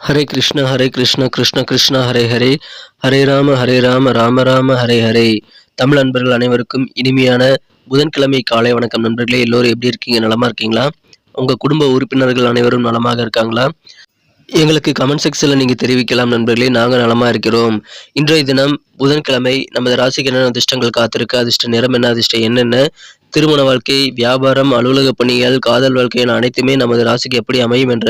ஹரே கிருஷ்ண கிருஷ்ண கிருஷ்ண ஹரே ஹரே, ஹரே ராம ராம ராம ஹரே ஹரே. தமிழ் நண்பர்கள் அனைவருக்கும் இனிமையான புதன்கிழமை காலை வணக்கம் நண்பர்களே. எல்லோரும் எப்படி இருக்கீங்க? நலமா இருக்கீங்களா? உங்க குடும்ப உறுப்பினர்கள் அனைவரும் நலமாக இருக்காங்களா? எங்களுக்கு கமெண்ட் செக்ஷனில் நீங்கள் தெரிவிக்கலாம் நண்பர்களே. நாங்கள் நலமாக இருக்கிறோம். இன்றைய தினம் புதன்கிழமை. நமது ராசிக்கு என்னென்ன அதிர்ஷ்டங்கள் காத்திருக்கு, அதிர்ஷ்ட நிறம் என்ன, அதிர்ஷ்டம் என்னென்ன, திருமண வாழ்க்கை, வியாபாரம், அலுவலக பணிகள், காதல் வாழ்க்கை என அனைத்துமே நமது ராசிக்கு எப்படி அமையும் என்ற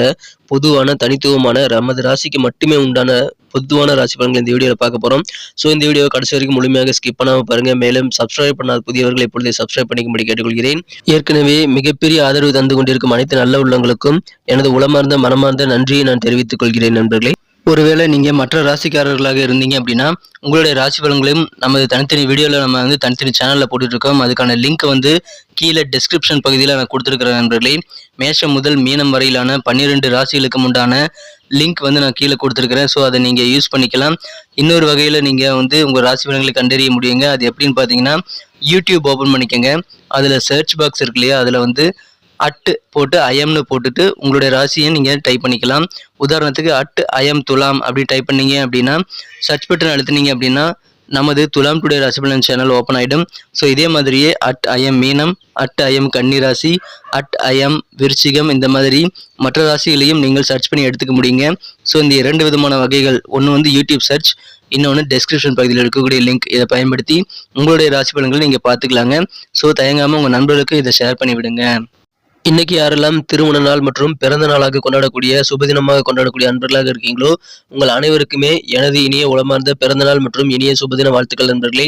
பொதுவான தனித்துவமான நமது ராசிக்கு மட்டுமே உண்டான பொதுவான ராசி பலன்கள் இந்த வீடியோவில் பார்க்க போகிறோம். ஸோ இந்த வீடியோ கடைசி வரைக்கும் முழுமையாக ஸ்கிப் பண்ணாமல் பாருங்கள். மேலும் சப்ஸ்கிரைப் பண்ணாத புதியவர்கள் இப்பொழுதே சப்ஸ்கிரைப் பண்ணிக்கும்படி கேட்டுக்கொள்கிறேன். ஏற்கனவே மிகப்பெரிய ஆதரவு தந்து கொண்டிருக்கும் அனைத்து நல்ல உள்ளங்களுக்கும் எனது உளமார்ந்த மனமார்ந்த நன்றியை நான் தெரிவித்துக் கொள்கிறேன் நண்பர்களே. ஒருவேளை நீங்கள் மற்ற ராசிக்காரர்களாக இருந்தீங்க அப்படின்னா உங்களுடைய ராசி பலன்களையும் நமது தனித்தனி வீடியோவில் நம்ம தனித்தனி சேனலில் போட்டுட்ருக்கோம். அதுக்கான லிங்க் கீழே டிஸ்கிரிப்ஷன் பகுதியில் நான் கொடுத்துருக்கிறேன் நண்பர்களே. மேஷம் முதல் மீனம் வரையிலான 12 ராசிகளுக்கு உண்டான லிங்க் நான் கீழே கொடுத்துருக்கிறேன். ஸோ அதை நீங்கள் யூஸ் பண்ணிக்கலாம். இன்னொரு வகையில் நீங்கள் உங்கள் ராசி பலன்களை கண்டறிய முடியுங்க. அது எப்படின்னு பார்த்தீங்கன்னா, யூடியூப் ஓப்பன் பண்ணிக்கோங்க. அதில் சர்ச் பாக்ஸ் இருக்கு இல்லையா, அதில் அட்டு போட்டு ஐஎம்னு போட்டுட்டு உங்களுடைய ராசியை நீங்கள் டைப் பண்ணிக்கலாம். உதாரணத்துக்கு @IM துலாம் அப்படி டைப் பண்ணீங்க அப்படின்னா, சர்ச் பட்டன் அழுத்தினீங்க அப்படின்னா நமது துலாம் டுடே ராசி பலன் சேனல் ஓப்பன் ஆகிடும். ஸோ இதே மாதிரியே @IM மீனம், @IM கன்னி ராசி, @IM விருச்சிகம், இந்த மாதிரி மற்ற ராசிகளையும் நீங்கள் சர்ச் பண்ணி எடுத்துக்க முடியுங்க. ஸோ இந்த 2 விதமான வகைகள், ஒன்று யூடியூப் சர்ச், இன்னொன்று டெஸ்கிரிப்ஷன் பகுதியில் இருக்கக்கூடிய லிங்க். இதை பயன்படுத்தி உங்களுடைய ராசி பலன்களை நீங்கள் பார்த்துக்கலாங்க. ஸோ தயங்காமல் உங்கள் நண்பர்களுக்கு இதை ஷேர் பண்ணி விடுங்க. இன்னைக்கு யாரெல்லாம் திருமண நாள் மற்றும் பிறந்த நாளாக கொண்டாடக்கூடிய சுபதினமாக கொண்டாடக்கூடிய அன்பர்களாக இருக்கீங்களோ உங்கள் அனைவருக்குமே எனது இனிய உளமார்ந்த பிறந்த நாள் மற்றும் இனிய சுபதின வாழ்த்துக்கள் நண்பர்களே.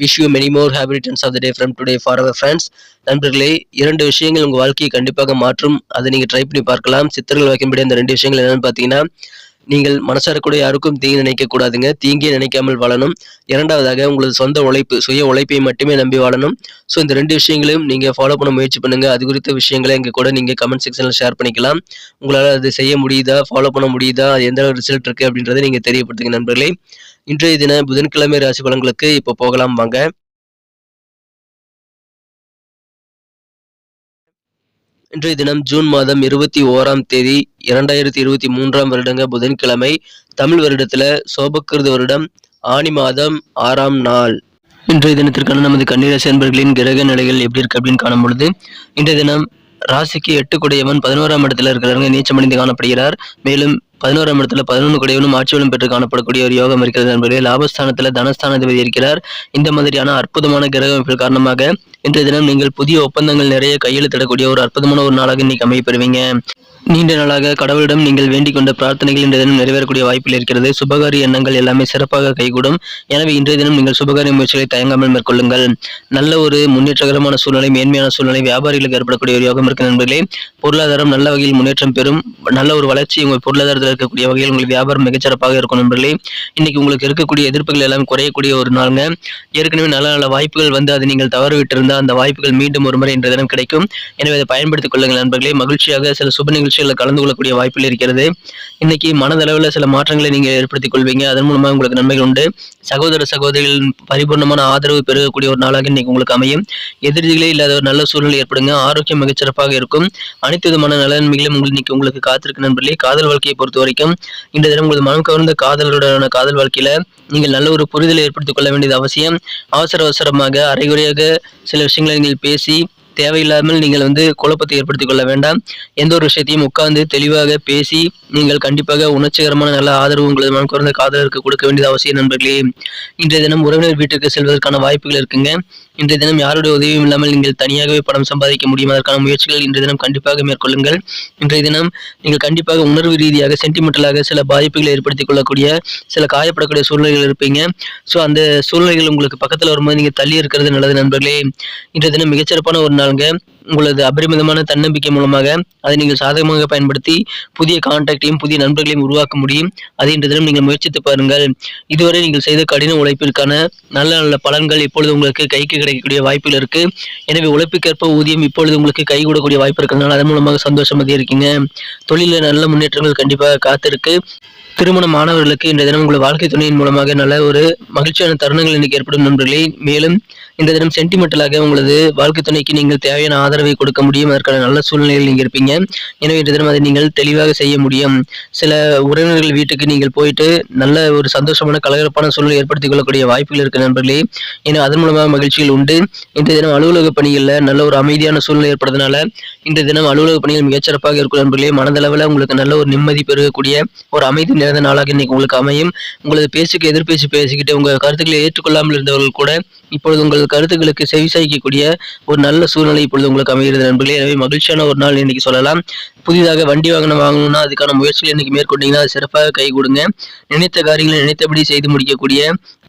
Wish you many more happy returns of the day from today for our friends. நண்பர்களே, 2 விஷயங்கள் உங்கள் வாழ்க்கையை கண்டிப்பாக மாற்றும். அதை நீங்கள் ட்ரை பண்ணி பார்க்கலாம். சித்தர்கள் வைக்கும்படி அந்த 2 விஷயங்கள் என்னென்னு பார்த்தீங்கன்னா, நீங்கள் மனசார கூட யாருக்கும் தீங்கு நினைக்க கூடாதுங்க. தீங்கே நினைக்காமல் வாழணும். 2வதாக உங்களது சொந்த உழைப்பு, சுய உழைப்பை மட்டுமே நம்பி வாழணும். ஸோ இந்த 2 விஷயங்களையும் நீங்கள் ஃபாலோ பண்ண முயற்சி பண்ணுங்க. அது குறித்த விஷயங்களை எங்கள் கூட நீங்கள் கமெண்ட் செக்ஷனில் ஷேர் பண்ணிக்கலாம். உங்களால் அது செய்ய முடியுதா, ஃபாலோ பண்ண முடியுதா, அது எந்த ரிசல்ட் இருக்குது அப்படின்றத நீங்கள் தெரியப்படுத்துங்க நண்பர்களே. இன்றைய தின புதன்கிழமை ராசி பலன்களுக்கு இப்போ போகலாம் வாங்க. இன்றைய தினம் ஜூன் மாதம் 21ஆம் தேதி 2023ஆம் வருடங்க புதன்கிழமை. தமிழ் வருடத்துல சோபக்கிருத வருடம் ஆனி மாதம் 6ஆம் நாள். இன்றைய தினத்திற்கான நமது கன்னிராசி அன்பர்களின் கிரக நிலைகள் எப்படி இருக்கு அப்படின்னு காணும் பொழுது, இன்றைய தினம் ராசிக்கு 8 குடையவன் 11ஆம் இடத்துல இருக்கிறாங்க, நீச்சமடைந்து காணப்படுகிறார். மேலும் 11ஆம் இடத்துல 11 குடையவனும் ஆட்சிவலும் பெற்று காணப்படக்கூடிய ஒரு யோகம் இருக்கிறது நண்பர்களே. லாபஸ்தானத்துல தனஸ்தானாதிபதி இருக்கிறார். இந்த மாதிரியான அற்புதமான கிரக அமைப்பில் காரணமாக இன்றைய தினம் நீங்கள் புதிய ஒப்பந்தங்கள் நிறைய கையெழுத்திடக்கூடிய ஒரு அற்புதமான ஒரு நாளாக இன்னைக்கு அமையப்பெறுவீங்க. நீண்ட நாளாக கடவுளிடம் நீங்கள் வேண்டிக் கொண்ட பிரார்த்தனைகள் இன்றைய தினம் நிறைவேறக்கூடிய வாய்ப்பில் இருக்கிறது. சுபகாரிய எண்ணங்கள் எல்லாமே சிறப்பாக கைகூடும். எனவே இன்றைய தினம் நீங்கள் சுபகாரிய முயற்சிகளை தயங்காமல் மேற்கொள்ளுங்கள். நல்ல ஒரு முன்னேற்றகரமான சூழ்நிலை, மேன்மையான சூழ்நிலை வியாபாரிகளுக்கு ஏற்படக்கூடிய ஒரு யோகம் இருக்கு நண்பர்களே. பொருளாதாரம் நல்ல வகையில் முன்னேற்றம் பெறும். நல்ல ஒரு வளர்ச்சி உங்கள் பொருளாதாரத்தில் இருக்கக்கூடிய வகையில் உங்கள் வியாபாரம் மிகச்சிறப்பாக இருக்கும் நண்பர்களே. இன்னைக்கு உங்களுக்கு இருக்கக்கூடிய எதிர்ப்புகள் எல்லாம் குறையக்கூடிய ஒரு நாளுங்க. ஏற்கனவே நல்ல நல்ல வாய்ப்புகள் அதை நீங்கள் தவறு விட்டிருந்தால் அந்த வாய்ப்புகள் மீண்டும் ஒரு முறை இன்றைய தினம் கிடைக்கும். எனவே அதை பயன்படுத்திக் கொள்ளுங்கள் நண்பர்களே. மகிழ்ச்சியாக சில சுப நிகழ்ச்சிகளில் கலந்து கொள்ளக்கூடிய வாய்ப்பில் இருக்கிறது. இன்னைக்கு மனதளவில் சில மாற்றங்களை நீங்கள் ஏற்படுத்திக் கொள்வீங்க. அதன் மூலமாக உங்களுக்கு நன்மைகள் உண்டு. சகோதர சகோதரிகளின் பரிபூர்ணமான ஆதரவு பெறக்கூடிய ஒரு நாளாக இன்னைக்கு உங்களுக்கு அமையும். எதிரிகளே இல்லாத ஒரு நல்ல சூழ்நிலை ஏற்படுங்க. ஆரோக்கியம் மிகச்சிறப்பாக இருக்கும். அனைத்து விதமான நலன்மைகளும் இன்னைக்கு உங்களுக்கு காத்திருக்கு நண்பர்களே. காதல் வாழ்க்கையை பொறுத்த வரைக்கும் இன்றைய தினம் உங்களது மனம் கவர்ந்த காதலருடனான காதல் வாழ்க்கையில நீங்கள் நல்ல ஒரு புரிதலை ஏற்படுத்திக் கொள்ள வேண்டியது அவசியம். அவசரமாக அரைகுறையாக சில விஷயங்களை நீங்கள் பேசி தேவையில்லாமல் நீங்கள் குழப்பத்தை ஏற்படுத்திக் கொள்ள வேண்டாம். எந்த ஒரு விஷயத்தையும் உட்கார்ந்து தெளிவாக பேசி நீங்கள் கண்டிப்பாக உணர்ச்சிகரமான நல்ல ஆதரவு உங்களது மனம் கவர்ந்த காதலருக்கு கொடுக்க வேண்டியது அவசியம் நண்பர்களே. இன்றைய தினம் உறவினர் வீட்டுக்கு செல்வதற்கான வாய்ப்புகள் இருக்குங்க. இன்றைய தினம் யாருடைய உதவியும் இல்லாமல் நீங்கள் தனியாகவே பணம் சம்பாதிக்க முடியும். அதற்கான முயற்சிகள் இன்றைய தினம் கண்டிப்பாக மேற்கொள்ளுங்கள். இன்றைய தினம் நீங்கள் கண்டிப்பாக உணர்வு ரீதியாக சென்டிமெண்டலாக சில பாதிப்புகளை ஏற்படுத்திக் கொள்ளக்கூடிய, சில காயப்படக்கூடிய சூழ்நிலைகள் இருப்பீங்க. ஸோ அந்த சூழ்நிலைகள் உங்களுக்கு பக்கத்தில் வரும்போது நீங்கள் தள்ளி இருக்கிறது நல்லது நண்பர்களே. இன்றைய தினம் மிகச்சிறப்பான ஒரு நாளுங்க. உங்களது அபரிமிதமான தன்னம்பிக்கை மூலமாக அதை நீங்கள் சாதகமாக பயன்படுத்தி புதிய கான்டாக்டையும் புதிய நண்பர்களையும் உருவாக்க முடியும். அதை இன்றைய தினம் நீங்கள் முயற்சித்து பாருங்கள். இதுவரை நீங்கள் செய்த கடின உழைப்பிற்கான நல்ல நல்ல பலன்கள் இப்பொழுது உங்களுக்கு கைக்கு கிடைக்கக்கூடிய வாய்ப்புகள் இருக்கு. எனவே உழைப்புக்கேற்ப ஊதியம் இப்பொழுது உங்களுக்கு கை கூடக்கூடிய வாய்ப்பு இருக்கிறதுனால அதன் மூலமாக சந்தோஷமாக இருக்கீங்க. தொழிலில் நல்ல முன்னேற்றங்கள் கண்டிப்பாக காத்திருக்கு. திருமண மாணவர்களுக்கு இன்றைய தினம் உங்கள் வாழ்க்கை துணையின் மூலமாக நல்ல ஒரு மகிழ்ச்சியான தருணங்கள் இன்னைக்கு ஏற்படும் நண்பர்களே. மேலும் இந்த தினம் சென்டிமெண்டலாக உங்களது வாழ்க்கை துணைக்கு நீங்கள் தேவையான ஆதரவு ஆதரவை கொடுக்க முடியும். அதற்கான நல்ல சூழ்நிலையில் நீங்க இருப்பீங்க. எனவே இன்றைய தினம் அதை நீங்கள் தெளிவாக செய்ய முடியும். சில உறவினர்கள் வீட்டுக்கு நீங்கள் போயிட்டு நல்ல ஒரு சந்தோஷமான கலகலப்பான சூழ்நிலை ஏற்படுத்திக் கொள்ளக்கூடிய வாய்ப்புகள் இருக்கு நண்பர்களே. ஏன்னா அதன் மூலமாக மகிழ்ச்சிகள் உண்டு. இன்றைய தினம் அலுவலக பணிகளில் நல்ல ஒரு அமைதியான சூழ்நிலை ஏற்படுறதுனால இன்றைய தினம் அலுவலக பணிகள் மிகச்சிறப்பாக இருக்கும் நண்பர்களே. மனதளவில் உங்களுக்கு நல்ல ஒரு நிம்மதி பெருகக்கூடிய ஒரு அமைதி நிறைந்த நாளாக இன்னைக்கு உங்களுக்கு அமையும். உங்களது பேச்சுக்கு எதிர்பேச்சு பேசிக்கிட்டு உங்கள் கருத்துக்களை ஏற்றுக்கொள்ளாமல் இருந்தவர்கள் கூட இப்பொழுது உங்கள் கருத்துக்களுக்கு செவிசாய்க்கக்கூடிய ஒரு நல்ல சூழ்நிலை இப்பொழுது உங்களுக்கு அமைகிறது நண்பர்களே. எனவே மகிழ்ச்சியான ஒரு நாள் இன்னைக்கு சொல்லலாம். புதிதாக வண்டி வாகனம் வாங்கணும்னா அதுக்கான முயற்சிகள் இன்னைக்கு மேற்கொண்டீங்கன்னா அது சிறப்பாக கை கொடுங்க. நினைத்த காரியங்களை நினைத்தபடி செய்து முடிக்கக்கூடிய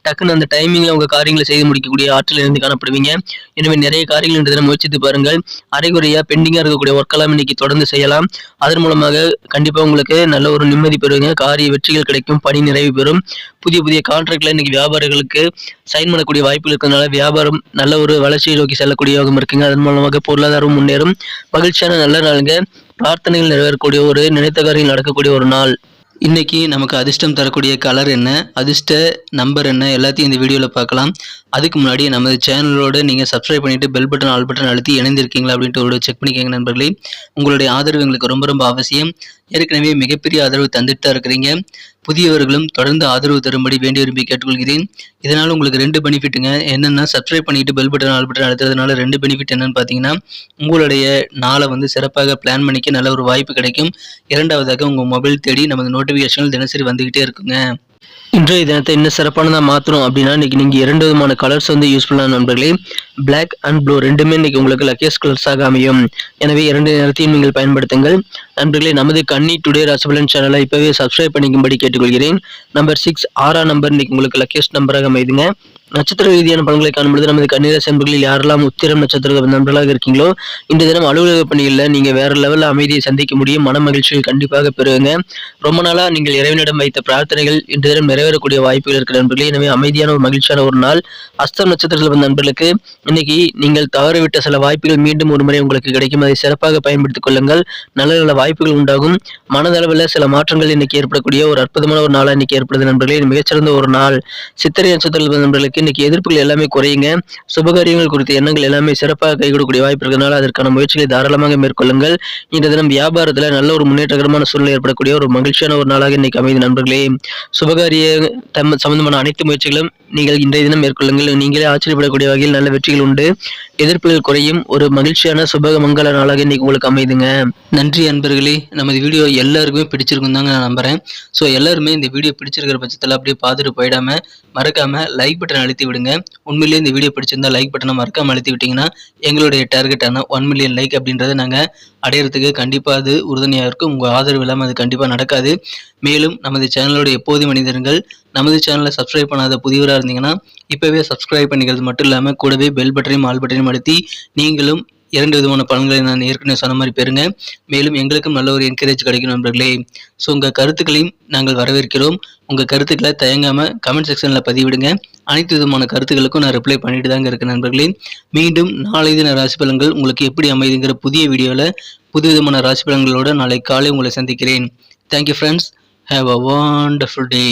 டக்குன்னு அந்த டைமிங்ல உங்க காரியங்களை செய்து முடிக்கக்கூடிய ஆற்றல் இருந்து காணப்படுவீங்க. எனவே நிறைய காரியங்கள் இன்று தினம் முயற்சித்து பாருங்கள். அரைகுறையா பெண்டிங்கா இருக்கக்கூடிய ஒர்க்கெல்லாம் இன்னைக்கு தொடர்ந்து செய்யலாம். அதன் மூலமாக கண்டிப்பா உங்களுக்கு நல்ல ஒரு நிம்மதி பெறுவீங்க. காரிய வெற்றிகள் கிடைக்கும். பணி நிறைவு பெறும். புதிய புதிய கான்ட்ராக்ட்ல இன்னைக்கு வியாபாரிகளுக்கு சைன் பண்ணக்கூடிய வாய்ப்புகள் இருக்கிறதுனால வியாபாரம் நல்ல ஒரு வளர்ச்சியை நோக்கி செல்லக்கூடிய யோகம் இருக்குங்க. அதன் மூலமாக பொருளாதாரம் முன்னேறும். மகிழ்ச்சியான நல்ல நாளுங்க. பிரார்த்தனைகள் நிறைவேறக்கூடிய ஒரு நினைத்த காரியங்கள் நடக்கக்கூடிய ஒரு நாள். இன்னைக்கு நமக்கு அதிர்ஷ்டம் தரக்கூடிய கலர் என்ன, அதிர்ஷ்ட நம்பர் என்ன, எல்லாத்தையும் இந்த வீடியோவில் பார்க்கலாம். அதுக்கு முன்னாடி நமது சேனலோட நீங்கள் சப்ஸ்கிரைப் பண்ணிட்டு பெல் பட்டன் ஆல் பட்டன் அழுத்தி இணைந்திருக்கீங்களா அப்படின்ட்டு ஒரு செக் பண்ணிக்கோங்க நண்பர்களே. உங்களுடைய ஆதரவு எங்களுக்கு ரொம்ப ரொம்ப அவசியம். ஏற்கனவே மிகப்பெரிய ஆதரவு தந்துட்டு தான் இருக்கிறீங்க. புதியவர்களும் தொடர்ந்து ஆதரவு தரும்படி வேண்டி விரும்பி கேட்டுக்கொள்கிறேன். இதனால் உங்களுக்கு 2 பெனிஃபிட்டுங்க. என்னென்னா சப்ஸ்கிரைப் பண்ணிட்டு பெல் பட்டன் ஆல் பட்டன் அழுத்துறதுனால 2 பெனிஃபிட் என்னன்னு பார்த்தீங்கன்னா, உங்களுடைய நாளை சிறப்பாக பிளான் பண்ணிக்க நல்ல ஒரு வாய்ப்பு கிடைக்கும். இரண்டாவதாக உங்கள் மொபைல் தேடி நமது நோட்டிஃபிகேஷன்கள் தினசரி வந்துகிட்டே இருக்குங்க. இன்றைய தினத்தை இன்னும் சிறப்பானதாக மாற்றணும் அப்படின்னா இன்னைக்கு நீங்கள் 2 விதமான கலர்ஸ் யூஸ்ஃபுல்லான நண்பர்களே. பிளாக் அண்ட் ப்ளூ ரெண்டுமே இன்னைக்கு உங்களுக்கு லக்கியஸ்ட் கலர்ஸாக அமையும். எனவே 2 நிறத்தையும் நீங்கள் பயன்படுத்துங்கள் நண்பர்களே. நமது கன்னி டுடே ராசிபலன் சேனலை இப்பவே சப்ஸ்கிரைப் பண்ணிக்கும்படி கேட்டுக்கொள்கிறேன். நம்பர் 6 6ஆம் நம்பர் இன்னைக்கு உங்களுக்கு லக்கியஸ்ட் நம்பராக அமைதுங்க. நட்சத்திர ரீதியான பலன்களை காணும்பொழுது நமது கன்னிராசி நண்பர்களில் யாரெல்லாம் உத்திரம் நட்சத்திர நண்பர்களாக இருக்கீங்களோ இந்த தினம் அலுவலக பணிகளில் நீங்க வேற லெவலில் அமைதியை சந்திக்க முடியும். மன மகிழ்ச்சியை கண்டிப்பாக பெறுவீங்க. ரொம்ப நாளா நீங்கள் இறைவனிடம் வைத்த பிரார்த்தனைகள் இந்த தினம் நிறைவேறக்கூடிய வாய்ப்புகள் இருக்கிற நண்பர்களே. எனவே அமைதியான ஒரு மகிழ்ச்சியான ஒரு நாள். அஸ்தம் நட்சத்திரத்தில் வந்த நண்பர்களுக்கு இன்னைக்கு நீங்கள் தவறவிட்ட சில வாய்ப்புகள் மீண்டும் ஒரு முறை உங்களுக்கு கிடைக்கும். அதை சிறப்பாக பயன்படுத்திக் கொள்ளுங்கள். நல்ல நல்ல வாய்ப்புகள் உண்டாகும். மனதளவில் சில மாற்றங்கள் இன்னைக்கு ஏற்படக்கூடிய ஒரு அற்புதமான ஒரு நாளாக இன்னைக்கு ஏற்படுது நண்பர்களே. மிகச்சிறந்த ஒரு நாள். சித்திரை நட்சத்திரத்தில் வந்த நண்பர்களுக்கு இன்னைக்கு எதிர்ப்புகள் எல்லாமே குறையுங்க. சுபகாரியங்கள் குறித்த எண்ணங்கள் எல்லாமே சிறப்பாக கை கொடுக்கக்கூடிய வாய்ப்பு இருக்கிறதுனால அதற்கான முயற்சிகளை தாராளமாக மேற்கொள்ளுங்கள். இன்றைய தினம் வியாபாரத்தில் நல்ல ஒரு முன்னேற்றகரமான சூழ்நிலை ஏற்படக்கூடிய ஒரு மகிழ்ச்சியான ஒரு நாளாக இன்னைக்கு அமைதி நண்பர்களே. சுபகாரிய சம்பந்தமான அனைத்து முயற்சிகளும் நீங்கள் இன்றைய தினம் மேற்கொள்ளுங்கள். நீங்களே ஆச்சரியப்படக்கூடிய வகையில் நல்ல வெற்றிகள் உண்டு. எதிர்ப்புகள் குறையும். ஒரு மகிழ்ச்சியான சுப மங்கள நாளாக இன்னைக்கு உங்களுக்கு அமைதுங்க. நன்றி அன்பர்களே. நமது வீடியோ எல்லாருக்குமே பிடிச்சிருக்கும் தாங்க நான் நம்புறேன். ஸோ எல்லாருமே இந்த வீடியோ பிடிச்சிருக்கிற பட்சத்தில் அப்படியே பார்த்துட்டு போயிடாம மறக்காம லைக் பட்டன் அழுத்தி விடுங்க. உண்மையிலேயே இந்த வீடியோ பிடிச்சிருந்தா லைக் பட்டனை மறக்காம அழுத்தி விட்டீங்கன்னா எங்களுடைய டார்கெட்டான 1 மில்லியன் லைக் அப்படின்றத நாங்கள் அடையிறதுக்கு கண்டிப்பாக அது உறுதுணையாக இருக்கும். உங்கள் ஆதரவு இல்லாமல் அது கண்டிப்பாக நடக்காது. மேலும் நமது சேனலோட எப்போதும் மனிதர்கள் நமது சேனலை சப்ஸ்கிரைப் பண்ணாத புதியவராக இருந்தீங்கன்னா இப்போவே சப்ஸ்கிரைப் பண்ணிக்கிறது மட்டும் இல்லாமல் கூடவே பெல் பட்டனையும் ஆல் பட்டனையும் அழுத்தி நீங்களும் 2 விதமான பலன்களை நான் ஏற்கனவே சொன்ன மாதிரி பெறுங்க. மேலும் எங்களுக்கும் நல்ல ஒரு என்கரேஜ் கிடைக்கும் நண்பர்களே. ஸோ உங்கள் கருத்துக்களையும் நாங்கள் வரவேற்கிறோம். உங்கள் கருத்துக்களை தயங்காமல் கமெண்ட் செக்ஷனில் பதிவிடுங்க. அனைத்து விதமான கருத்துக்களுக்கும் நான் ரிப்ளை பண்ணிட்டு தாங்க இருக்கேன் நண்பர்களே. மீண்டும் நாளை தின ராசி பலன்கள் உங்களுக்கு எப்படி அமைதுங்கிற புதிய வீடியோவில் புது விதமான ராசி பலன்களோட நாளை காலை உங்களை சந்திக்கிறேன். Thank you friends. Have a wonderful day.